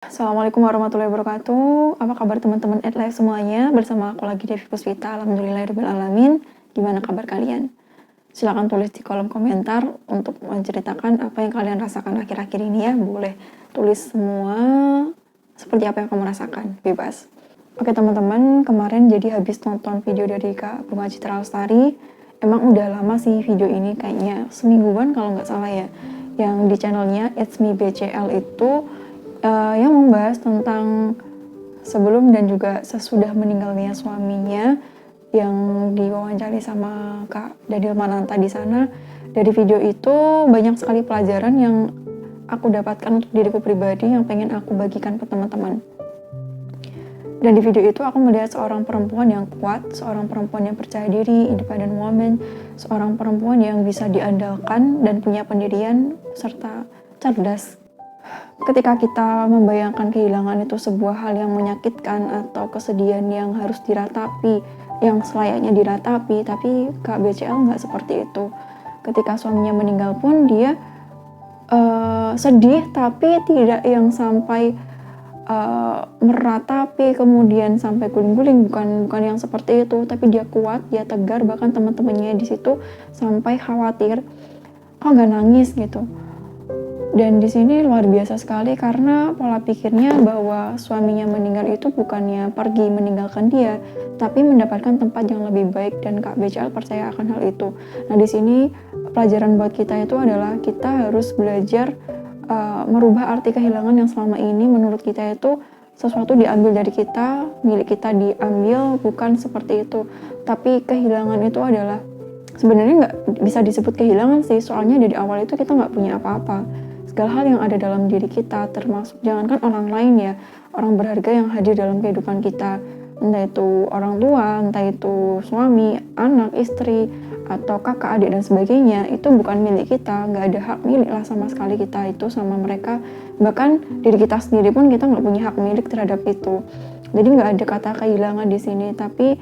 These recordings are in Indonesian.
Assalamualaikum warahmatullahi wabarakatuh. Apa kabar teman-teman @live semuanya? Bersama aku lagi Devi Puspita. Alhamdulillahirobbilalamin. Gimana kabar kalian? Silahkan tulis di kolom komentar untuk menceritakan apa yang kalian rasakan akhir-akhir ini ya. Boleh tulis semua seperti apa yang kamu rasakan, bebas. Oke teman-teman, kemarin jadi habis nonton video dari Kak Bunga Citra Lestari. Emang udah lama sih video ini, kayaknya semingguan kalau nggak salah ya. Yang di channelnya It's Me BCL itu yang membahas tentang sebelum dan juga sesudah meninggalnya suaminya, yang diwawancari sama Kak Daniel Mananta di sana. Dari video itu banyak sekali pelajaran yang aku dapatkan untuk diriku pribadi yang pengen aku bagikan ke teman-teman. Dan di video itu aku melihat seorang perempuan yang kuat, seorang perempuan yang percaya diri, independent woman, seorang perempuan yang bisa diandalkan dan punya pendirian serta cerdas. Ketika kita membayangkan kehilangan itu sebuah hal yang menyakitkan atau kesedihan yang harus diratapi, yang selayaknya diratapi, tapi Kak BCL nggak seperti itu. Ketika suaminya meninggal pun dia sedih, tapi tidak yang sampai meratapi kemudian sampai guling-guling, bukan yang seperti itu, tapi dia kuat, dia tegar, bahkan teman-temannya di situ sampai khawatir, kok nggak nangis gitu. Dan di sini luar biasa sekali karena pola pikirnya bahwa suaminya meninggal itu bukannya pergi meninggalkan dia, tapi mendapatkan tempat yang lebih baik, dan Kak BCL percaya akan hal itu. Nah di sini pelajaran buat kita itu adalah kita harus belajar merubah arti kehilangan yang selama ini menurut kita itu sesuatu diambil dari kita, milik kita diambil, bukan seperti itu. Tapi kehilangan itu adalah sebenarnya nggak bisa disebut kehilangan sih, soalnya dari awal itu kita nggak punya apa-apa. Segala hal yang ada dalam diri kita, termasuk jangankan orang lain ya, orang berharga yang hadir dalam kehidupan kita, entah itu orang tua, entah itu suami, anak, istri, atau kakak, adik, dan sebagainya, itu bukan milik kita, nggak ada hak milik lah sama sekali kita itu sama mereka. Bahkan diri kita sendiri pun kita nggak punya hak milik terhadap itu. Jadi nggak ada kata kehilangan di sini, tapi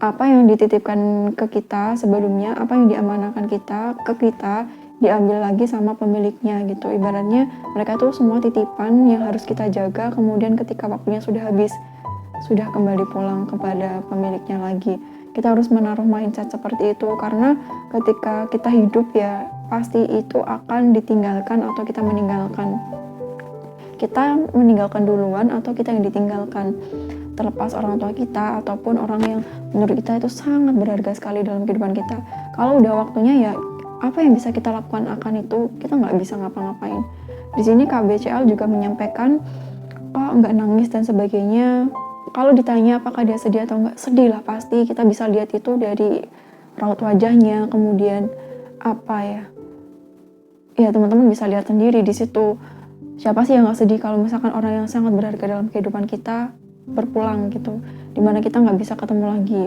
apa yang dititipkan ke kita sebelumnya, apa yang diamanahkan kita ke kita, diambil lagi sama pemiliknya gitu. Ibaratnya mereka tuh semua titipan yang harus kita jaga, kemudian ketika waktunya sudah habis, sudah kembali pulang kepada pemiliknya lagi. Kita harus menaruh mindset seperti itu, karena ketika kita hidup ya pasti itu akan ditinggalkan atau kita meninggalkan. Kita meninggalkan duluan atau kita yang ditinggalkan, terlepas orang tua kita ataupun orang yang menurut kita itu sangat berharga sekali dalam kehidupan kita. Kalau udah waktunya ya apa yang bisa kita lakukan akan itu, kita nggak bisa ngapa-ngapain. Di sini Kak BCL juga menyampaikan kok nggak nangis dan sebagainya. Kalau ditanya apakah dia sedih atau nggak, sedih lah pasti. Kita bisa lihat itu dari raut wajahnya, kemudian apa ya teman-teman bisa lihat sendiri di situ. Siapa sih yang nggak sedih kalau misalkan orang yang sangat berharga dalam kehidupan kita berpulang gitu, dimana kita nggak bisa ketemu lagi,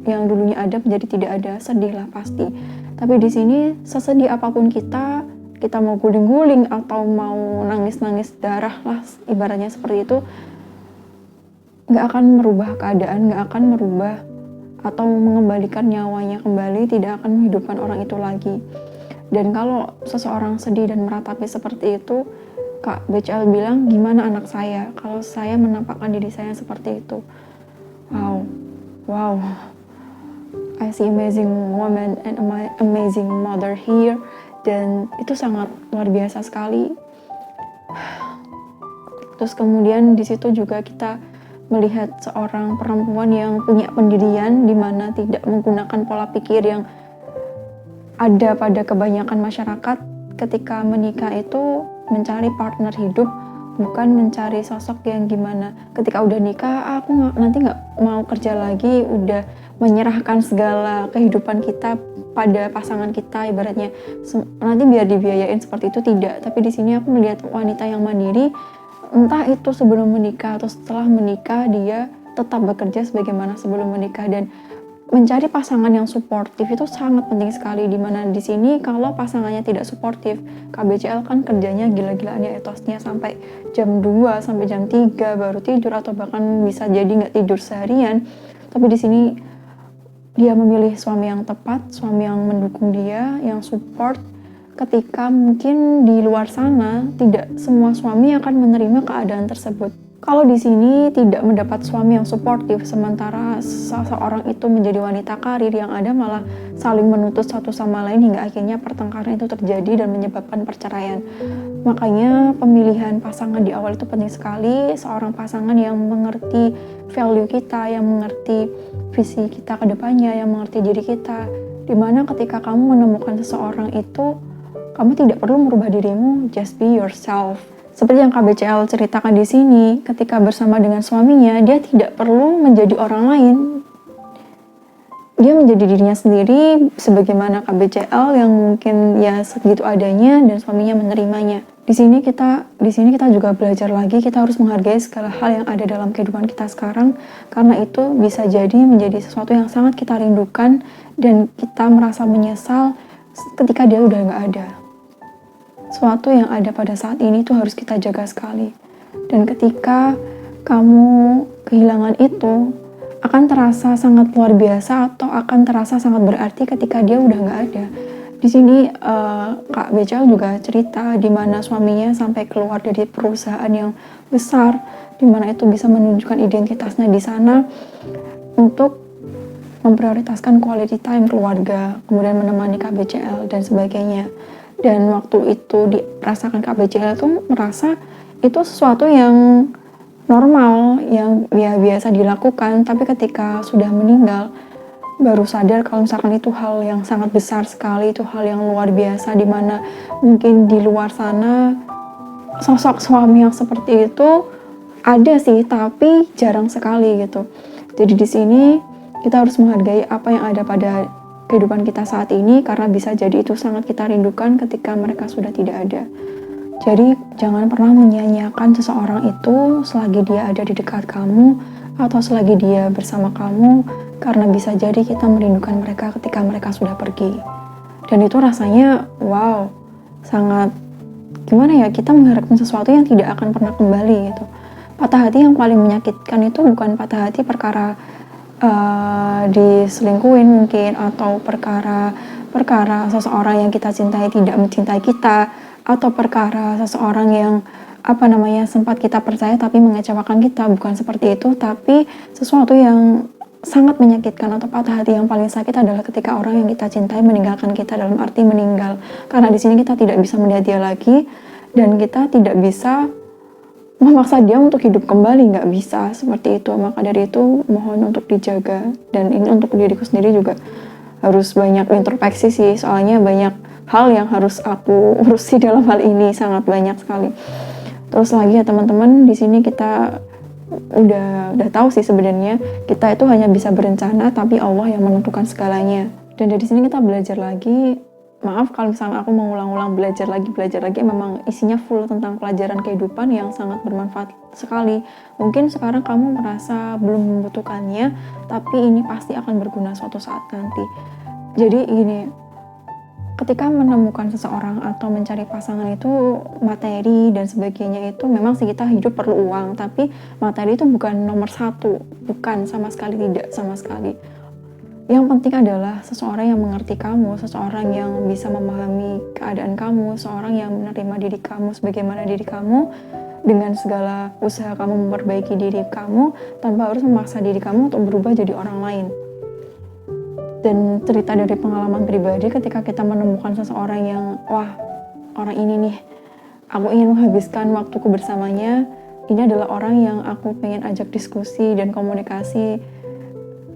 yang dulunya ada menjadi tidak ada, sedih lah pasti. Tapi di sini sesedih apapun kita mau guling-guling atau mau nangis-nangis darah lah, ibaratnya seperti itu, nggak akan merubah keadaan, nggak akan merubah atau mengembalikan nyawanya kembali, tidak akan menghidupkan orang itu lagi. Dan kalau seseorang sedih dan meratapi seperti itu, Kak BCL bilang, gimana anak saya kalau saya menampakkan diri saya seperti itu. Wow, I see amazing woman and amazing mother here, dan itu sangat luar biasa sekali. Terus kemudian di situ juga kita melihat seorang perempuan yang punya pendirian, di mana tidak menggunakan pola pikir yang ada pada kebanyakan masyarakat. Ketika menikah itu mencari partner hidup, bukan mencari sosok yang gimana. Ketika udah nikah, aku nanti nggak mau kerja lagi, udah menyerahkan segala kehidupan kita pada pasangan kita, ibaratnya nanti biar dibiayain seperti itu, tidak. Tapi di sini aku melihat wanita yang mandiri, entah itu sebelum menikah atau setelah menikah, dia tetap bekerja sebagaimana sebelum menikah. Dan mencari pasangan yang suportif itu sangat penting sekali, dimana di sini kalau pasangannya tidak suportif, KBCL kan kerjanya gila-gilaan ya, etosnya sampai jam 2 sampai jam 3 baru tidur, atau bahkan bisa jadi nggak tidur seharian. Tapi di sini dia memilih suami yang tepat, suami yang mendukung dia, yang support, ketika mungkin di luar sana tidak semua suami akan menerima keadaan tersebut. Kalau di sini tidak mendapat suami yang suportif, sementara seseorang itu menjadi wanita karir, yang ada malah saling menuntut satu sama lain hingga akhirnya pertengkaran itu terjadi dan menyebabkan perceraian. Makanya pemilihan pasangan di awal itu penting sekali, seorang pasangan yang mengerti value kita, yang mengerti visi kita ke depannya, yang mengerti diri kita. Dimana ketika kamu menemukan seseorang itu, kamu tidak perlu merubah dirimu, just be yourself. Seperti yang KBCL ceritakan di sini, ketika bersama dengan suaminya, dia tidak perlu menjadi orang lain. Dia menjadi dirinya sendiri sebagaimana KBCL yang mungkin ya segitu adanya dan suaminya menerimanya. Di sini kita juga belajar lagi, kita harus menghargai segala hal yang ada dalam kehidupan kita sekarang, karena itu bisa jadi menjadi sesuatu yang sangat kita rindukan dan kita merasa menyesal ketika dia udah nggak ada. Sesuatu yang ada pada saat ini tuh harus kita jaga sekali. Dan ketika kamu kehilangan itu, akan terasa sangat luar biasa atau akan terasa sangat berarti ketika dia udah nggak ada. Di sini Kak Becel juga cerita di mana suaminya sampai keluar dari perusahaan yang besar, di mana itu bisa menunjukkan identitasnya di sana untuk memprioritaskan quality time keluarga, kemudian menemani Kak BCL dan sebagainya. Dan waktu itu dirasakan Kak BCL tuh merasa itu sesuatu yang normal, yang ya biasa dilakukan, tapi ketika sudah meninggal baru sadar kalau misalkan itu hal yang sangat besar sekali, itu hal yang luar biasa, dimana mungkin di luar sana sosok suami yang seperti itu ada sih, tapi jarang sekali gitu. Jadi di sini kita harus menghargai apa yang ada pada kehidupan kita saat ini, karena bisa jadi itu sangat kita rindukan ketika mereka sudah tidak ada. Jadi jangan pernah menyia-nyiakan seseorang itu selagi dia ada di dekat kamu atau selagi dia bersama kamu, karena bisa jadi kita merindukan mereka ketika mereka sudah pergi. Dan itu rasanya wow, sangat gimana ya, kita mengharapkan sesuatu yang tidak akan pernah kembali gitu. Patah hati yang paling menyakitkan itu bukan patah hati perkara diselingkuhin mungkin, atau perkara seseorang yang kita cintai tidak mencintai kita, atau perkara seseorang yang sempat kita percaya tapi mengecewakan kita. Bukan seperti itu, tapi sesuatu yang sangat menyakitkan atau patah hati yang paling sakit adalah ketika orang yang kita cintai meninggalkan kita, dalam arti meninggal. Karena di sini kita tidak bisa melihat dia lagi dan kita tidak bisa memaksa dia untuk hidup kembali, nggak bisa seperti itu. Maka dari itu mohon untuk dijaga, dan ini untuk diriku sendiri juga harus banyak introspeksi sih, soalnya banyak hal yang harus aku urusi dalam hal ini, sangat banyak sekali. Terus lagi ya teman-teman, di sini kita udah tahu sih sebenarnya kita itu hanya bisa berencana, tapi Allah yang menentukan segalanya. Dan dari sini kita belajar lagi. Maaf kalau misalnya aku mau ulang-ulang belajar lagi, memang isinya full tentang pelajaran kehidupan yang sangat bermanfaat sekali. Mungkin sekarang kamu merasa belum membutuhkannya, tapi ini pasti akan berguna suatu saat nanti. Jadi gini, ketika menemukan seseorang atau mencari pasangan itu, materi dan sebagainya itu memang sih kita hidup perlu uang, tapi materi itu bukan nomor satu, bukan sama sekali, tidak sama sekali. Yang penting adalah seseorang yang mengerti kamu, seseorang yang bisa memahami keadaan kamu, seseorang yang menerima diri kamu sebagaimana diri kamu, dengan segala usaha kamu memperbaiki diri kamu tanpa harus memaksa diri kamu untuk berubah jadi orang lain. Dan cerita dari pengalaman pribadi, ketika kita menemukan seseorang yang wah, orang ini nih aku ingin menghabiskan waktuku bersamanya, ini adalah orang yang aku pengen ajak diskusi dan komunikasi,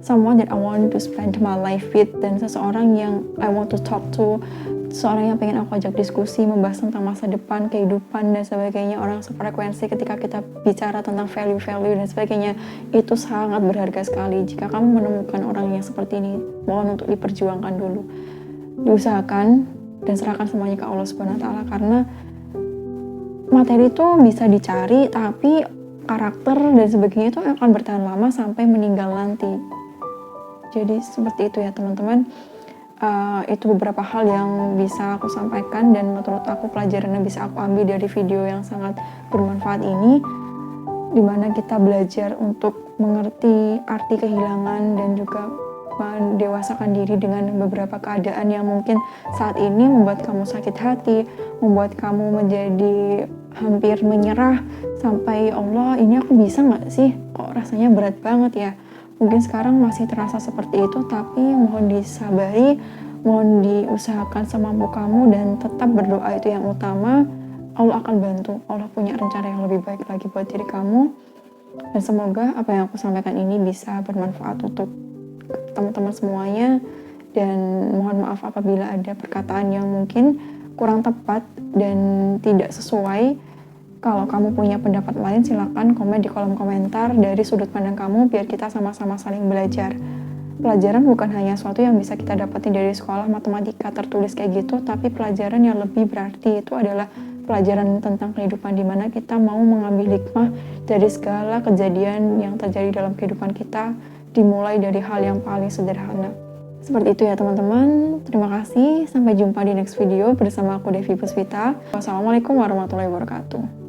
someone that I want to spend my life with, dan seseorang yang I want to talk to, seseorang yang pengen aku ajak diskusi, membahas tentang masa depan, kehidupan dan sebagainya, orang sefrekuensi ketika kita bicara tentang value-value dan sebagainya. Itu sangat berharga sekali. Jika kamu menemukan orang yang seperti ini, mohon untuk diperjuangkan dulu, diusahakan dan serahkan semuanya ke Allah Subhanahu wa Ta'ala, karena materi itu bisa dicari, tapi karakter dan sebagainya itu akan bertahan lama sampai meninggal nanti. Jadi seperti itu ya teman-teman. Itu beberapa hal yang bisa aku sampaikan dan menurut aku pelajaran yang bisa aku ambil dari video yang sangat bermanfaat ini, dimana kita belajar untuk mengerti arti kehilangan dan juga mendewasakan diri dengan beberapa keadaan yang mungkin saat ini membuat kamu sakit hati, membuat kamu menjadi hampir menyerah sampai Allah ini aku bisa nggak sih, kok rasanya berat banget ya. Mungkin sekarang masih terasa seperti itu, tapi mohon disabari, mohon diusahakan semampu kamu dan tetap berdoa, itu yang utama. Allah akan bantu, Allah punya rencana yang lebih baik lagi buat diri kamu. Dan semoga apa yang aku sampaikan ini bisa bermanfaat untuk teman-teman semuanya. Dan mohon maaf apabila ada perkataan yang mungkin kurang tepat dan tidak sesuai. Kalau kamu punya pendapat lain, silakan komen di kolom komentar dari sudut pandang kamu, biar kita sama-sama saling belajar. Pelajaran bukan hanya sesuatu yang bisa kita dapatin dari sekolah matematika tertulis kayak gitu, tapi pelajaran yang lebih berarti itu adalah pelajaran tentang kehidupan, dimana kita mau mengambil hikmah dari segala kejadian yang terjadi dalam kehidupan kita, dimulai dari hal yang paling sederhana. Seperti itu ya teman-teman. Terima kasih, sampai jumpa di next video bersama aku Devi Puspita. Wassalamualaikum warahmatullahi wabarakatuh.